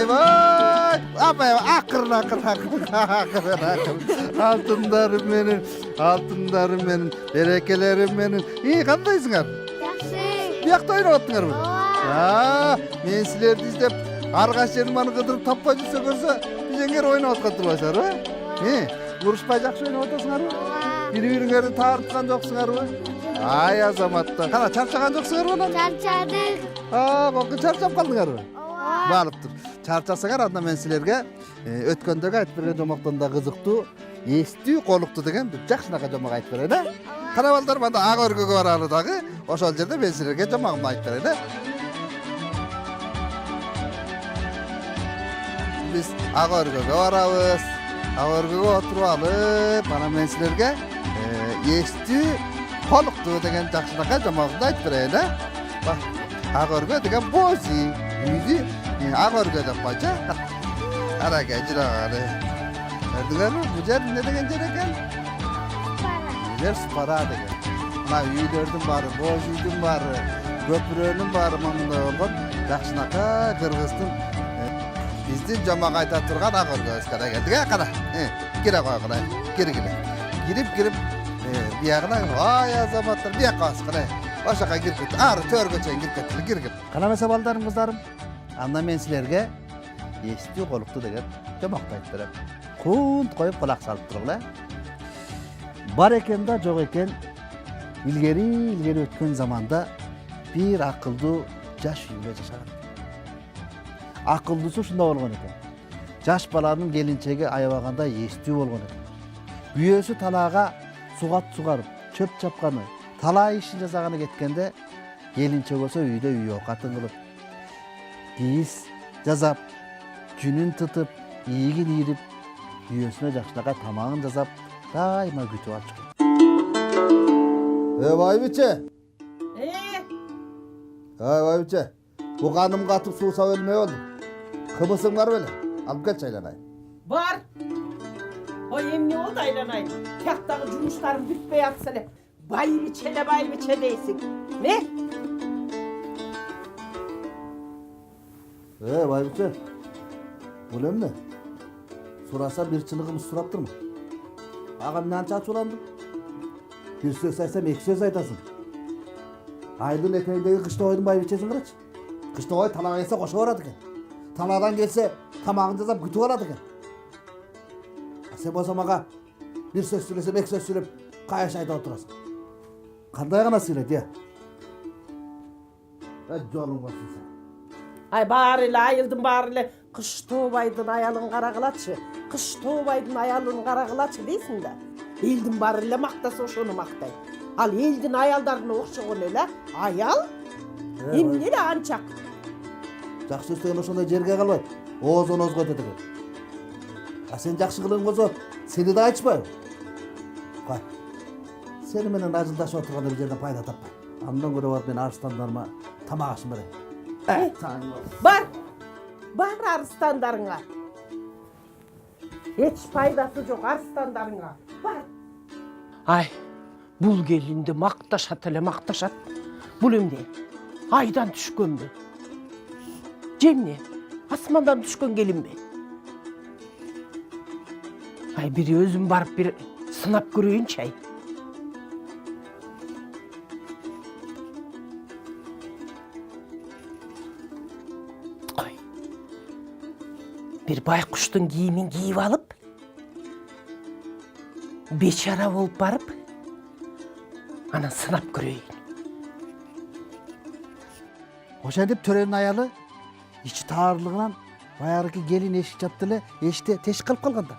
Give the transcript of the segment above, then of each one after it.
vay. Apay akırın. Altınlarım benim, berekelerim benim. İyi kandaysınlar? Yaxşı. Bir yakta oynayaptınlar mı? Ооба. Men sizlerdi izlep argaç yermani kıdırıp tappa жүрse görse bizenger oynayatkan turbaysar mı? Vuruşpay jakşı oynayapsыңар mı? Biri-biriңерди taartkan жоксуңар mı? Ay azamattan. Kana çarçagan жоксуңар mı? Çarçadık. Kokun çarçap kaldыңар mı? Ооба. Bağlıptır. Çarçasыңар anda men sizlerge ötkөndөгү айтып берген жомоктон да кызыктуу, эстүү, колуктуу деген бир жакшынакай жомок айтып берейин, э? Кана балдар, мында ак өргөгө баралы дагы. Ошол жерде мен силерге жомогумду айтып берейин, э? Биз ак өргөгө барабыз. Ак өргөгө отуруп алып, mana men силерге эстүү, колуктуу деген жакшынакай жомогумду айтып берейин, э? Бак, ак өргө деген бози, үйдү ак өргө деп койчу. Арага жыраганы. Көрдүңөрбү? Бул жер эмне деген жер экен? Жер Спара деген. Мына үйлөрдүн баары, боз үйдүн баары, көпүрөнүн баары мында болгон жакшынакай кыргыздын биздин жомок айта турган ак өргөбүз экен. Кана, кире койгула. Кирип, биягына, ай азаматтар, бияка баскыла. Ошока кирип кет. Ары төргө чейин кирип кеттилер, кирип. Кана эмесе балдарым, кыздарым. Анда мен силерге эстүү, колуктуу деген жомокту айтып берем. Кунт коюп кулак салып туруңла. Бар экен да жок экен. Илгери өткөн заманда бир акылдуу жаш үйдө жашаган. Акылдуусу ушунда болгон экен. Жаш баланын келинчеги аябаганда эстүү болгон экен. Күйөөсү талаага сугат сугарып, чөп чапканы, талаа ишин жасаганы кеткенде келинче болсо үйдө үй оокатын кылып, кийиз жасап, жүнүн тытып, ийигин ийрип, күйөөсүнө жакшынакай тамагын жасап, дайыма күтүп алып чыккан. Байбиче. Байбиче. Бу каным катып суусап өлмөй болдум. Кымысың бар беле? Алып келчи айланай. Бар. Ой, эмне болду айланай? Тияктагы жумуштарым бүтпөй атса эле. Байбиче дейсиң. Не? Байбиче. Бул эмне? Сураса бир чыныгымды сураптырмы? Ага эмне анча ачууландың? Bir söz айтсам, эки сөз айтасың. Айдын этегиндеги Кыштоойдун байбичесин карачы. Кыштоой талаага келсе кошо барат экен. Талаадан келсе тамагын жасап күтүп алат экен. Сен болсо мага бир сөз сүйлөсөм, эки сөз сүйлөп, каяш айтып отурасың. Кандай гана сүйлөйт, жолуң болсун сен. Ай, баары эле айылдын баары эле Кыштообайдын аялын карагылачы. Кыштообайдын аялын карагылачы дейсиң да. Элдин баары эле мактаса ошону мактай. Ал элдин аялдарына окшогон эле аял эмне эле анчак. Жакшы сөздөөн ошондой жерге калбайт. Оозун озготот экен. Сен жакшы кылган болсо, сени да айтышпайбы? Кой. Сени менен ажылдашып отурганда бир жерден пайда таппайм. Андан көрө барып мен арыстандарыма тамак ашым берейин. Бар арыстандарыңа. Эч пайдасы жок арыстандарыңа. Бар. Ай, бул келинди макташат эле макташат. Бул эмне? Айдан түшкөнбү? Жемне? Асмандан түшкөн келинби? Ай, бири өзүм барып бир сынап көрөйүнчү ай. Кой. Бир байкуштун кийимин кийип алып, бечара болуп барып, анан сынап көрөйүн. Ошентип төрөнүн аялы ичи таарылыгынан баягы келин эшик жапты эле, эшикте тешик калып калганда.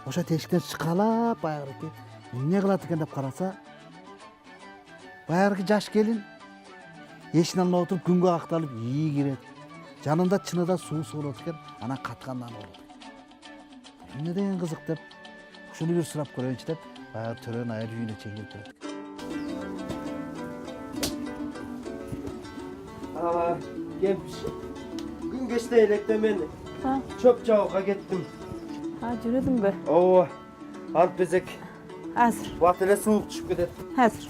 Ошо тешиктен чыкалап баягы эмне кылат экен деп караса, баягы жаш келин эшиктин алдына отуруп күнгө какталып ийи кирет. Жанында чыныда суу болот экен, анан каткандан болот. Эмне деген кызык деп ушуну бир сурап көрөйүнчү деп баягы төрөнүн аял үйүнө чейин келип турат. Кемпиш. Күн кечте электе мен чөп жабууга кеттим. Жүрөдүңбү? Ооба. Ант безек. Азыр. Убакыт эле суук түшүп кетет. Азыр.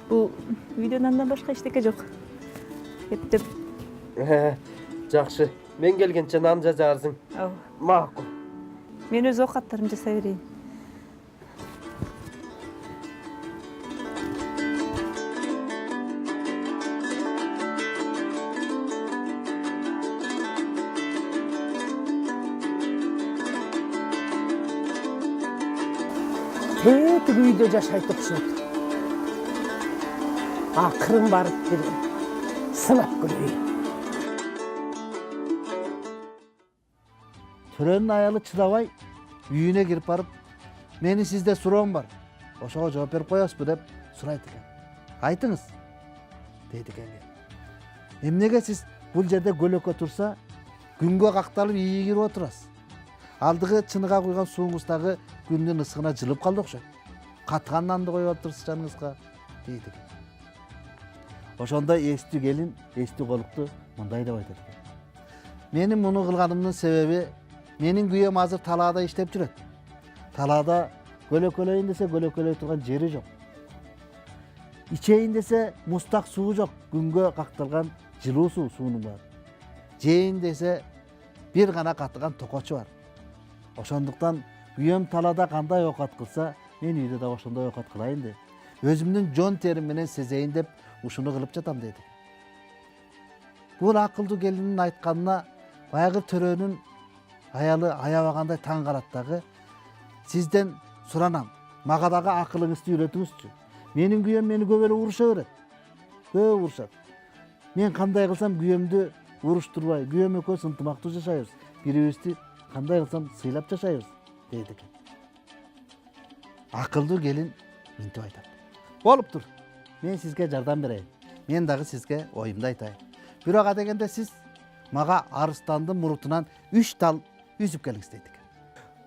Бул үйдөн андан башка эчтеке жок. Кеттім. Жақсы. Мен келгенше нан жазарсың. Ау. Мақұл. Мен өз оқаттарым жасай берейін. Тетік үйде жашайды ұқсайды. Ақырын барып бір сынап көрейін. Төренің аялы чыдабай үйіне кіріп барып, мені сізде сұрауым бар. Ошоға жооп берип коесузбу деп сурайт экен. Айтыңыз, дейт экен. Эмнеге сиз бул жерде көлөккө турса, күнгө какталып ийи кирип отурасыз. Алдыгы чыныга куйган сууңуздагы күндүн ысыгына жылып калды окшойт. Каткан нанды коюп отурсуз жаныңызга, дейт экен. Ошондо эстүү келин, эстүү колукту мындай деп айтат экен. Менин муну кылганымдын себеби, менин күйөөм азыр талаада иштеп жүрөт. Талаада көлөкөлөйүн десе көлөкөлөй турган жери жок. Ичейин десе мустак суу жок, күнгө кактырган жылуу суунун баары. Жейин десе бир гана катыган токочу бар. Ошондуктан күйөөм талаада кандай оокат кылса, мен үйдө да ошондой оокат кылайын деп. Өзүмдүн жон терим менен сезейин деп ушуну кылып жатам деди. Бул акылдуу келиндин айтканына баягы төрөнүн аялы аябагандай таң калат дагы. Сизден суранам, мага дагы акылыңызды үйрөтүңүзчү. Менин күйөөм мени көп эле уруша берет. Көп урушат. Мен кандай кылсам күйөөмдү уруштурбай, күйөөм экөөбүз ынтымактуу жашайбыз. Бирибизди кандай кылсам сыйлап жашайбыз, дейт экен. Акылдуу келин мынтип айтат. Болуптур. Мен сизге жардам берейин. Мен дагы сизге оюмду айтайын. Бирок адегенде сиз мага арыстандын мурутунан 3 тал үзүп келиңиз дейт экен.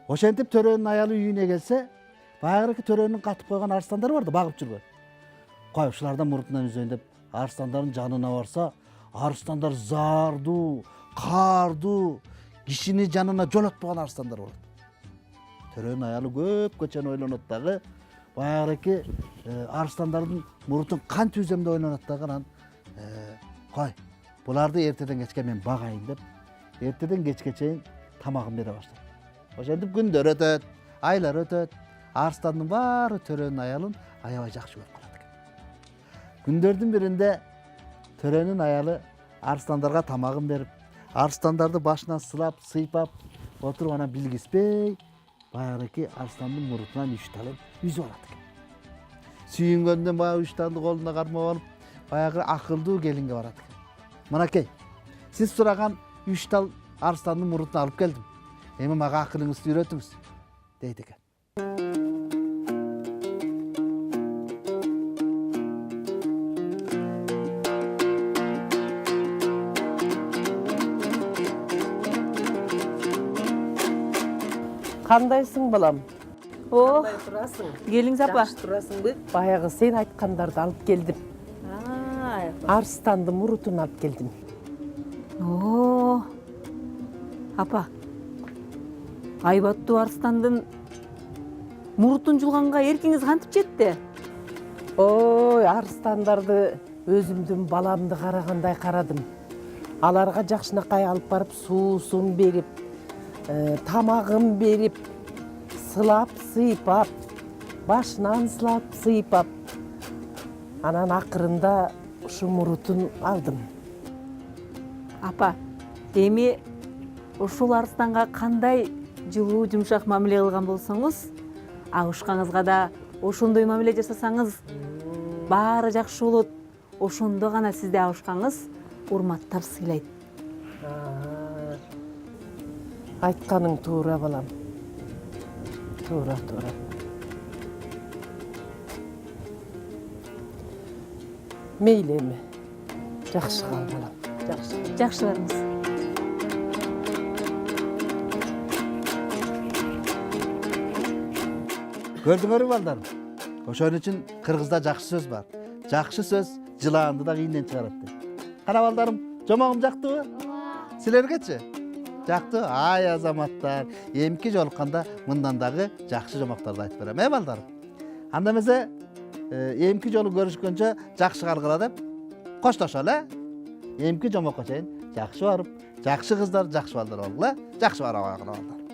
Ошентип төрөнүн аялы үйүнө келсе, баягы төрөнүн катып койгон арстандары бар да, багып жүргөн. Кой, ушулардан мурутунан үзөйүн деп арстандардын жанына барса, арстандар зардуу, каардуу, кишини жанына жолотпогон арстандар болот. Төрөнүн аялы көп көчөнү ойлонот дагы, баягы арстандардын мурутун кантип үзөм деп ойлонот дагы, анан кой, буларды эртеден кечке мен багайын деп, эртеден кечке чейин тамагын бере баштайт. Ошентип күндөр өтөт, айлар өтөт. Арстандын баары төрөнүн аялын аябай жакшы көрүп калат экен. Күндөрдүн биринде төрөнүн аялы арстандарга тамагын берип, арстандарды башынан сылап, сыйпап, отуруп анан билгиспей, баягы арстандын мурутунан 3 талын үзүп алат экен. Сүйүнгөндөн баягы 3 талды колуна кармап алып, баягы акылдуу келинге барат экен. Мынакей, сиз сураган 3 тал арстандын мурутуна алып келдим. Эми мага акылыңызды үйрөтүңүз, дейт экен. Кандайсың балам? О, Кандай турасың? келиңиз апа. Жакшы турасыңбы? Баягы сен айткандарды алып келдим. Арстанды мурутун алып келдим. О, апа. Айбаттуу арстандын мурутун жулганга эркиңиз кантип жетти? Ой, арстандарды өзүмдүн баламды карагандай карадым. Аларга жакшынакай алып барып суусун берип, тамагын берип, сылап, сыйпап, башынан сылап, сыйпап. Анан акырында ушу мурутун алдым. Апа, эми ушул арстанга кандай жылуу жумшак мамиле кылган болсоңуз, агушкаңызга да ошондой мамиле жасасаңыз, баары жакшы болот. Ошондо гана сизди агушкаңыз урматтап сыйлайт. Айтканың туура балам. Туура. Мейли эми. Жакшы кал балам. Жакшы барыңыз. Көрдүңөрбү балдар? Ошон үчүн кыргызда жакшы сөз бар. Жакшы сөз жылаанды да кийинден чыгарат дейт. Кана балдарым, жомогум жактыбы? Силергечи? Жактыбы? Ай азаматтар, эмки жолукканда мындан дагы жакшы жомокторду айтып берем, балдарым? Анда эмесе эмки жолу көрүшкөнчө жакшы калгыла деп коштошолу, Emki jomokka çeyin jakşı barıp, jakşı kızlar, jakşı ballar bolgula, jakşı bara ayakına ballar.